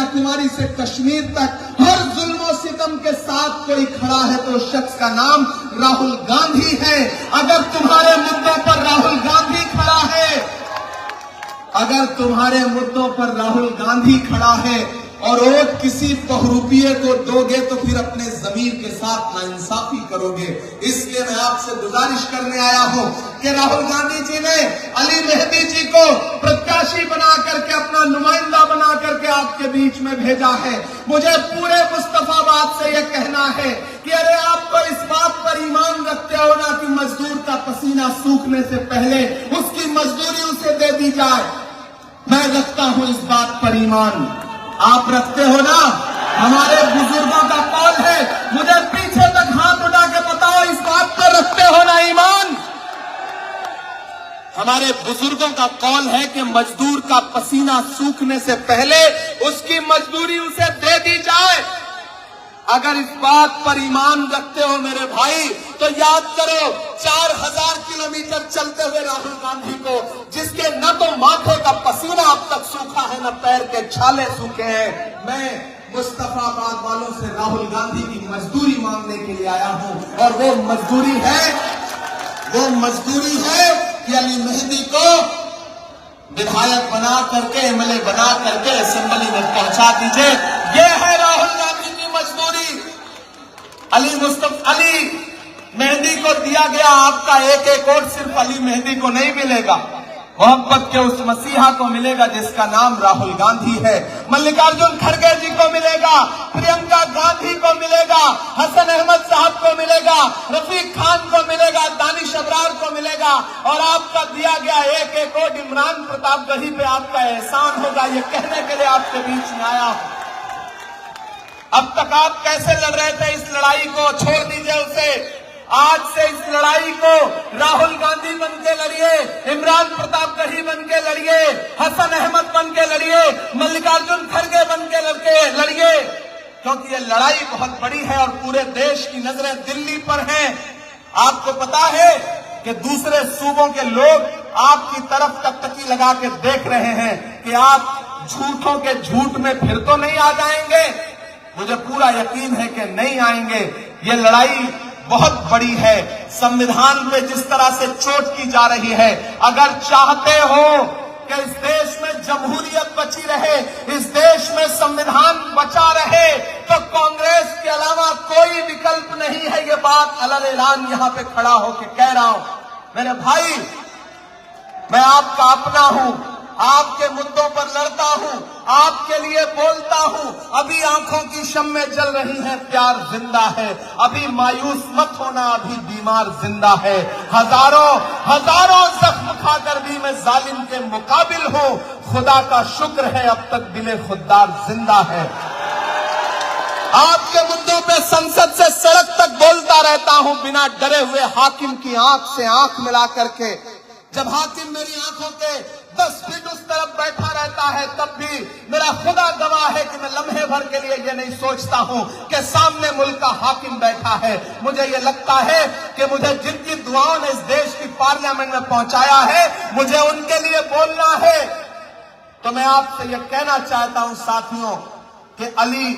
कन्याकुमारी से कश्मीर तक हर जुल्म सितम के साथ कोई खड़ा है तो उस शख्स का नाम राहुल गांधी है। अगर तुम्हारे मुद्दों पर राहुल गांधी खड़ा है, अगर तुम्हारे मुद्दों पर राहुल गांधी खड़ा है और वोट किसी बहुरूपिये को दोगे तो फिर अपने जमीर के साथ नाइंसाफी करोगे। इसलिए मैं आपसे गुजारिश करने आया हूं कि राहुल गांधी जी ने अली मेहदी जी को प्रत्याशी बना करके, अपना नुमाइंदा बना करके आपके बीच में भेजा है। मुझे पूरे मुस्तफाबाद से यह कहना है कि अरे आपको इस बात पर ईमान रखते हो ना कि मजदूर का पसीना सूखने से पहले उसकी मजदूरी उसे दे दी जाए। मैं रखता हूं इस बात पर ईमान, आप रखते हो ना? हमारे बुजुर्गों का कौल है, मुझे पीछे तक हाथ उठा के बताओ, इस बात पर रखते हो ना ईमान? हमारे बुजुर्गों का कौल है कि मजदूर का पसीना सूखने से पहले उसकी मजदूरी उसे दे दी जाए। अगर इस बात पर ईमान रखते हो मेरे भाई, तो याद करो 4000 किलोमीटर चलते हुए राहुल गांधी को, जिसके न तो माथे का पसीना अब तक सूखा है न पैर के छाले सूखे हैं। मैं मुस्तफाबाद वालों से राहुल गांधी की मजदूरी मांगने के लिए आया हूं, और वो मजदूरी है कि अली मेहदी को विधायक बना करके, एमएलए बना करके असेंबली में पहुंचा दीजिए। ये है राहुल गांधी की मजदूरी। अली मेहदी को दिया गया आपका एक एक वोट सिर्फ अली मेहदी को नहीं मिलेगा, मोहब्बत के उस मसीहा को मिलेगा जिसका नाम राहुल गांधी है। मल्लिकार्जुन खड़गे जी को मिलेगा, प्रियंका गांधी को मिलेगा, हसन अहमद साहब को मिलेगा, रफीक खान को मिलेगा, दानिश अबरार को मिलेगा, और आपका दिया गया एक एक वोट इमरान प्रतापगढ़ी पे आपका एहसान होगा। ये कहने के लिए आपके बीच में आया हूं। अब तक आप कैसे लड़ रहे थे इस लड़ाई को, छोड़ दीजिए उसे। आज से इस लड़ाई को राहुल गांधी बन के लड़िए, इमरान प्रतापगढ़ी बन के लड़िए, हसन अहमद बन के लड़िए, मल्लिकार्जुन खड़गे बन के लड़िए, क्योंकि ये लड़ाई बहुत बड़ी है और पूरे देश की नजरें दिल्ली पर हैं। आपको पता है कि दूसरे सूबों के लोग आपकी तरफ टकटकी लगा के देख रहे हैं कि आप झूठों के झूठ में फिर तो नहीं आ जाएंगे। मुझे पूरा यकीन है कि नहीं आएंगे। ये लड़ाई बहुत बड़ी है। संविधान पे जिस तरह से चोट की जा रही है, अगर चाहते हो कि इस देश में जमहूरियत बची रहे, इस देश में संविधान बचा रहे, तो कांग्रेस के अलावा कोई विकल्प नहीं है। ये बात अलग ऐलान यहां पे खड़ा होकर कह रहा हूं। मेरे भाई, मैं आपका अपना हूं, आपके मुद्दों पर लड़ता हूं, आपके लिए बोलता हूं। अभी आंखों की शम्में जल रही हैं, प्यार जिंदा है। अभी मायूस मत होना, अभी बीमार जिंदा है। हजारों जख्म खाकर भी मैं जालिम के मुकाबिल हूं। खुदा का शुक्र है अब तक दिले खुददार जिंदा है। आपके मुद्दों पे संसद से सड़क तक बोलता रहता हूं, बिना डरे हुए, हाकिम की आंख से आंख मिला करके। जब हाकिम मेरी आंखों के 10 फीट उस तरफ बैठा रहता है, तब भी मेरा खुदा गवाह है कि मैं लम्हे भर के लिए ये नहीं सोचता हूं कि सामने मुल्क का हाकिम बैठा है। मुझे ये लगता है कि मुझे जिनकी दुआओं ने इस देश की पार्लियामेंट में पहुंचाया है, मुझे उनके लिए बोलना है। तो मैं आपसे ये कहना चाहता हूं साथियों कि अली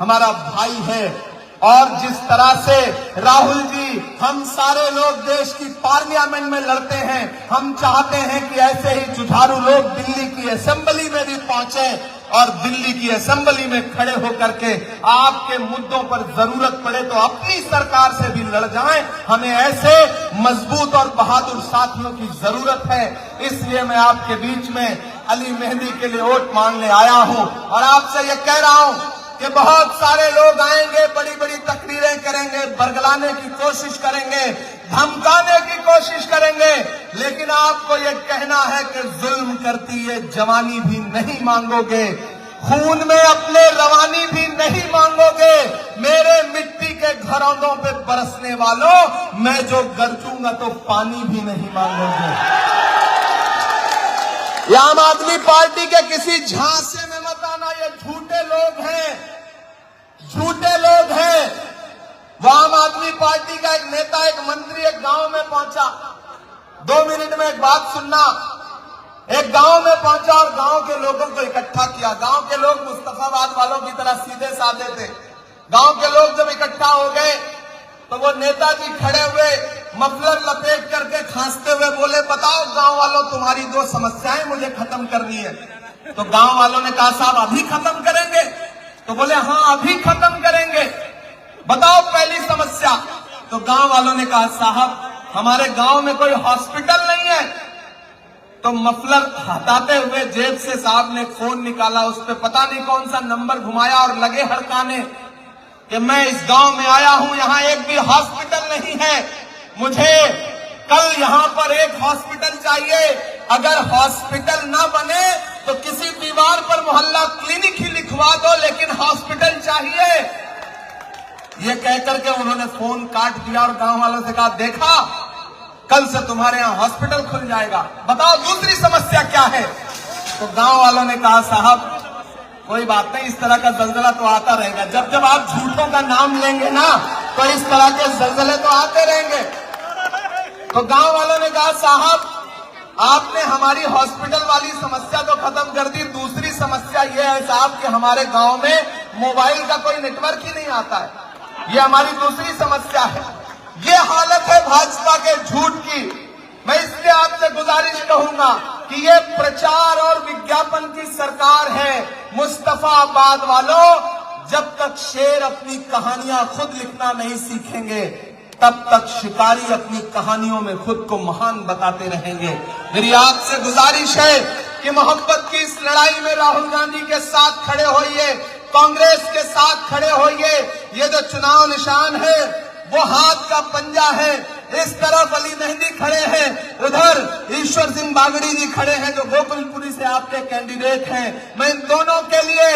हमारा भाई है, और जिस तरह से राहुल जी, हम सारे लोग देश की पार्लियामेंट में लड़ते हैं, हम चाहते हैं कि ऐसे ही जुझारू लोग दिल्ली की असेंबली में भी पहुंचे और दिल्ली की असेंबली में खड़े होकर के आपके मुद्दों पर जरूरत पड़े तो अपनी सरकार से भी लड़ जाएं। हमें ऐसे मजबूत और बहादुर साथियों की जरूरत है। इसलिए मैं आपके बीच में अली मेहदी के लिए वोट मांगने आया हूं, और आपसे ये कह रहा हूं कि बहुत सारे लोग आएंगे, बड़ी बड़ी तकरीरें करेंगे, बरगलाने की कोशिश करेंगे, धमकाने की कोशिश करेंगे, लेकिन आपको ये कहना है कि जुल्म करती ये जवानी भी नहीं मांगोगे, खून में अपने रवानी भी नहीं मांगोगे। मेरे मिट्टी के घरौंदों पे बरसने वालों, मैं जो गरजूंगा तो पानी भी नहीं मांगोगे। ये आम आदमी पार्टी के किसी झांसे में मत आना, ये झूठे लोग हैं, झूठे लोग हैं। वो आम आदमी पार्टी का एक नेता, एक मंत्री एक गांव में पहुंचा। 2 मिनट में एक बात सुनना। एक गांव में पहुंचा और गांव के लोगों को इकट्ठा इकट्ठा किया। गांव के लोग मुस्तफाबाद वालों की तरह सीधे साधे थे। गांव के लोग जब इकट्ठा हो गए तो वो नेताजी खड़े हुए, मफलर लपेट करके खांसते हुए बोले, बताओ गांव वालों, तुम्हारी 2 समस्याएं मुझे खत्म करनी है। तो गांव वालों ने कहा, साहब अभी खत्म करेंगे? तो बोले, हाँ अभी खत्म करेंगे, बताओ पहली समस्या। तो गांव वालों ने कहा, साहब हमारे गांव में कोई हॉस्पिटल नहीं है। तो मफलर हटाते हुए जेब से साहब ने फोन निकाला, उस पर पता नहीं कौन सा नंबर घुमाया और लगे हड़काने कि मैं इस गांव में आया हूं, यहां एक भी हॉस्पिटल नहीं है, मुझे कल यहां पर एक हॉस्पिटल चाहिए। अगर हॉस्पिटल ना बने तो किसी दीवार पर मोहल्ला क्लिनिक ही लिखवा दो, लेकिन हॉस्पिटल चाहिए। ये कहकर के उन्होंने फोन काट दिया और गांव वालों से कहा, देखा कल से तुम्हारे यहां हॉस्पिटल खुल जाएगा, बताओ दूसरी समस्या क्या है। तो गांव वालों ने कहा, साहब कोई बात नहीं, इस तरह का जलजला तो आता रहेगा, जब जब आप झूठों का नाम लेंगे ना तो इस तरह के जलजले तो आते रहेंगे। तो गांव वालों ने कहा, साहब आपने हमारी हॉस्पिटल वाली समस्या तो खत्म कर दी, दूसरी समस्या यह है साहब कि हमारे गांव में मोबाइल का कोई नेटवर्क ही नहीं आता है, ये हमारी दूसरी समस्या है। ये हालत है भाजपा के झूठ की। मैं इसलिए आपसे गुजारिश कहूंगा कि ये प्रचार और विज्ञापन की सरकार है। मुस्तफाबाद वालों, जब तक शेर अपनी कहानियां खुद लिखना नहीं सीखेंगे तब तक शिकारी अपनी कहानियों में खुद को महान बताते रहेंगे। मेरी आपसे गुजारिश है कि मोहब्बत की इस लड़ाई में राहुल गांधी के साथ खड़े होइए, कांग्रेस के साथ खड़े होइए। ये जो चुनाव निशान है वो हाथ का पंजा है। इस तरफ अली मेहंदी खड़े हैं, उधर ईश्वर सिंह बागड़ी जी खड़े हैं जो गोकुलपुरी से आपके कैंडिडेट हैं। मैं इन दोनों के लिए,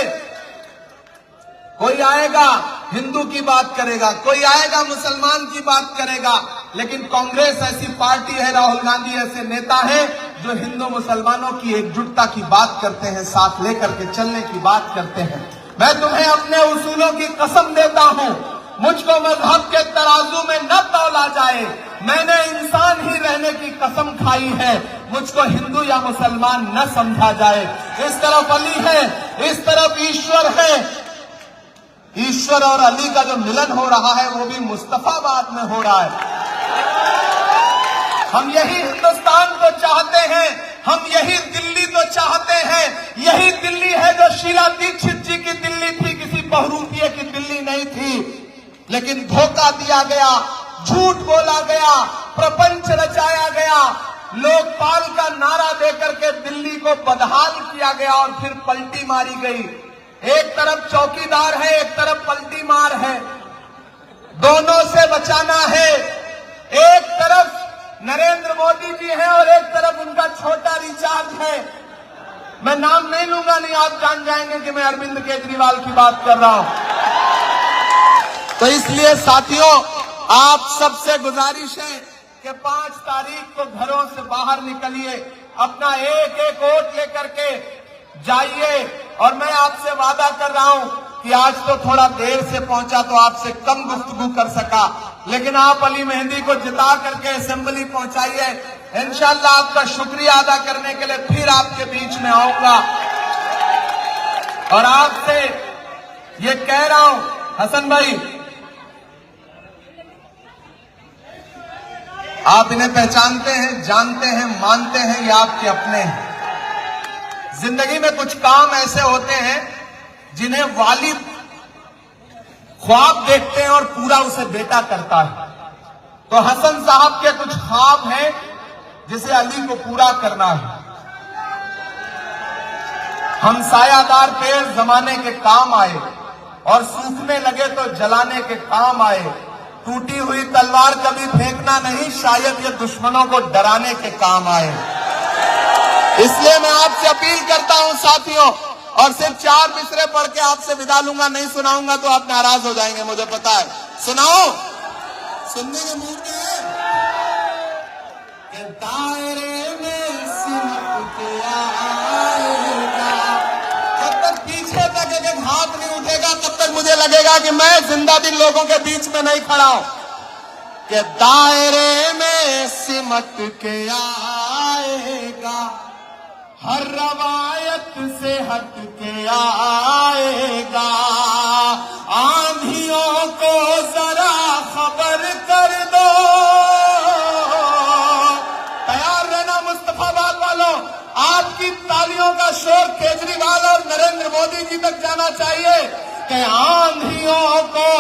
कोई आएगा हिंदू की बात करेगा, कोई आएगा मुसलमान की बात करेगा, लेकिन कांग्रेस ऐसी पार्टी है, राहुल गांधी ऐसे नेता हैं जो हिंदू मुसलमानों की एकजुटता की बात करते हैं, साथ लेकर के चलने की बात करते हैं। मैं तुम्हें अपने उसूलों की कसम देता हूं, मुझको मजहब के तराजू में न तौला जाए। मैंने इंसान ही रहने की कसम खाई है, मुझको हिंदू या मुसलमान न समझा जाए। इस तरफ अली है, इस तरफ ईश्वर है। ईश्वर और अली का जो मिलन हो रहा है वो भी मुस्तफाबाद में हो रहा है। हम यही हिंदुस्तान को चाहते हैं, हम यही दिल्ली तो चाहते हैं। यही दिल्ली है जो शीला दीक्षित जी की दिल्ली थी, किसी बहुरूपिये की दिल्ली नहीं थी। लेकिन धोखा दिया गया, झूठ बोला गया, प्रपंच रचाया गया, लोकपाल का नारा देकर के दिल्ली को बदहाल किया गया और फिर पलटी मारी गई। एक तरफ चौकीदार है, एक तरफ पलटी मार है, दोनों से बचाना है। एक तरफ नरेंद्र मोदी जी हैं और एक तरफ उनका छोटा रिचार्ज है। मैं नाम नहीं लूंगा, नहीं आप जान जाएंगे कि मैं अरविंद केजरीवाल की बात कर रहा हूं। तो इसलिए साथियों, आप सबसे गुजारिश है कि 5 तारीख को घरों से बाहर निकलिए, अपना एक एक वोट लेकर के जाइए। और मैं आपसे वादा कर रहा हूं कि आज तो थोड़ा देर से पहुंचा तो आपसे कम गुफ्तगू कर सका, लेकिन आप अली मेहंदी को जिता करके असेंबली पहुंचाइए। इंशाअल्लाह आपका शुक्रिया अदा करने के लिए फिर आपके बीच में आऊंगा। और आपसे ये कह रहा हूं, हसन भाई, आप इन्हें पहचानते हैं, जानते हैं, मानते हैं, ये आपके अपने हैं। जिंदगी में कुछ काम ऐसे होते हैं जिन्हें वालिद ख्वाब देखते हैं और पूरा उसे बेटा करता है। तो हसन साहब के कुछ ख्वाब हैं जिसे अली को पूरा करना है। हम सायादार पेड़ जमाने के काम आए और सूखने लगे तो जलाने के काम आए। टूटी हुई तलवार कभी फेंकना नहीं, शायद ये दुश्मनों को डराने के काम आए। इसलिए मैं आपसे अपील करता हूं साथियों, और सिर्फ 4 मिसरे पढ़ के आपसे विदा लूंगा, नहीं सुनाऊंगा तो आप नाराज हो जाएंगे, मुझे पता है। सुनाओ, सुनने के मूड में है। कि दायरे में सिमट के आएगा, जब तक पीछे तक एक हाथ नहीं उठेगा तब तक मुझे लगेगा कि मैं जिंदा दिल लोगों के बीच में नहीं खड़ा हूं। कि दायरे में सिमट के आएगा, हर रवायत से हट के आएगा, आंधियों को जरा खबर कर दो। तैयार रहना मुस्तफाबाद वालों, आपकी तालियों का शोर केजरीवाल और नरेंद्र मोदी जी तक जाना चाहिए कि आंधियों को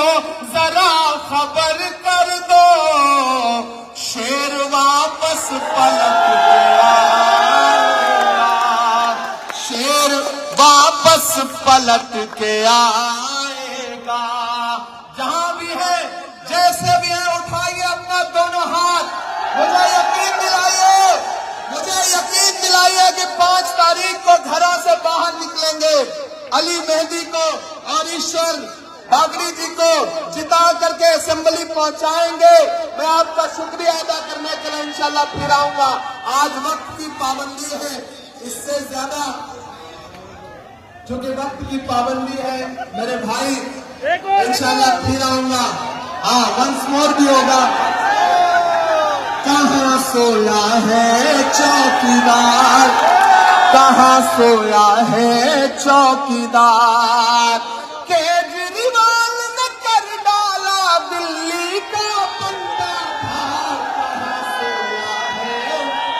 जरा खबर कर दो, शेर वापस पलट के आएगा, शेर वापस पलट के आएगा। जहां भी है, जैसे भी है, उठाइए अपना दोनों हाथ, मुझे यकीन दिलाइए, मुझे यकीन दिलाइए कि 5 तारीख को घरों से बाहर निकलेंगे, अली मेहदी को और ईश्वर बागड़ी जी को जिता करके असेंबली पहुंचाएंगे। मैं आपका शुक्रिया अदा करने के लिए इंशाल्लाह फिर आऊंगा। आज वक्त की पाबंदी है, इससे ज्यादा चूंकि वक्त की पाबंदी है मेरे भाई, इंशाल्लाह फिर आऊंगा। हाँ, वंस मोर भी होगा। कहाँ सोया है चौकीदार, कहाँ सोया है चौकीदार, केजरीवाल ने कर डाला दिल्ली का बंदा भार। कहाँ सोया है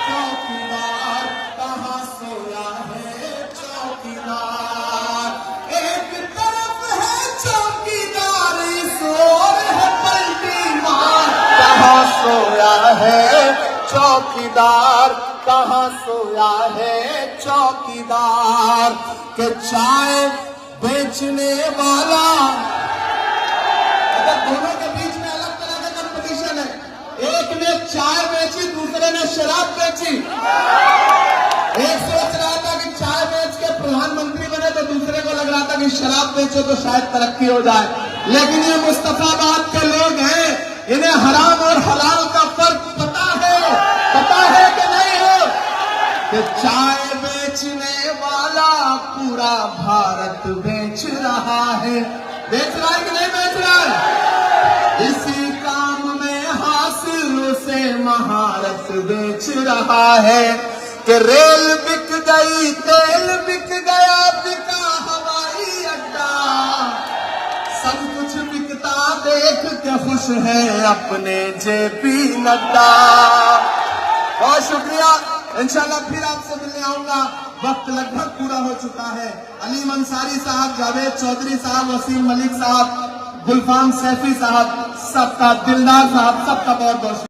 चौकीदार, कहाँ सोया है चौकीदार, एक तरफ है चौकीदार, इस ओर है पलटी मार। कहाँ सोया है चौकीदार, कहाँ सोया है चौकीदार, के चाय बेचने वाला। अगर दोनों के बीच में अलग तरह का कंपटीशन है, एक ने चाय बेची, दूसरे ने शराब बेची। एक सोच रहा था कि चाय बेच के प्रधानमंत्री बने, तो दूसरे को लग रहा था कि शराब बेचो तो शायद तरक्की हो जाए। लेकिन ये मुस्तफाबाद के लोग हैं, इन्हें हराम और हलाल का फर्क पता है कि नहीं हो, कि चाय बेचने वाला पूरा भारत बेच रहा है। बेच रहा है कि नहीं बेच रहा है? इसी काम में हासिल से महारत बेच रहा है, कि रेल बिक गई, तेल बिक गया, बिका हवाई अड्डा, सब कुछ बिकता देख के खुश है अपने जेपी नड्डा। बहुत शुक्रिया, इंशाल्लाह फिर आपसे मिलने आऊंगा। वक्त लगभग पूरा हो चुका है। अलीम अंसारी साहब, जावेद चौधरी साहब, वसीम मलिक साहब, गुलफाम सैफी साहब, सबका, दिलदार साहब, सबका बहुत बहुत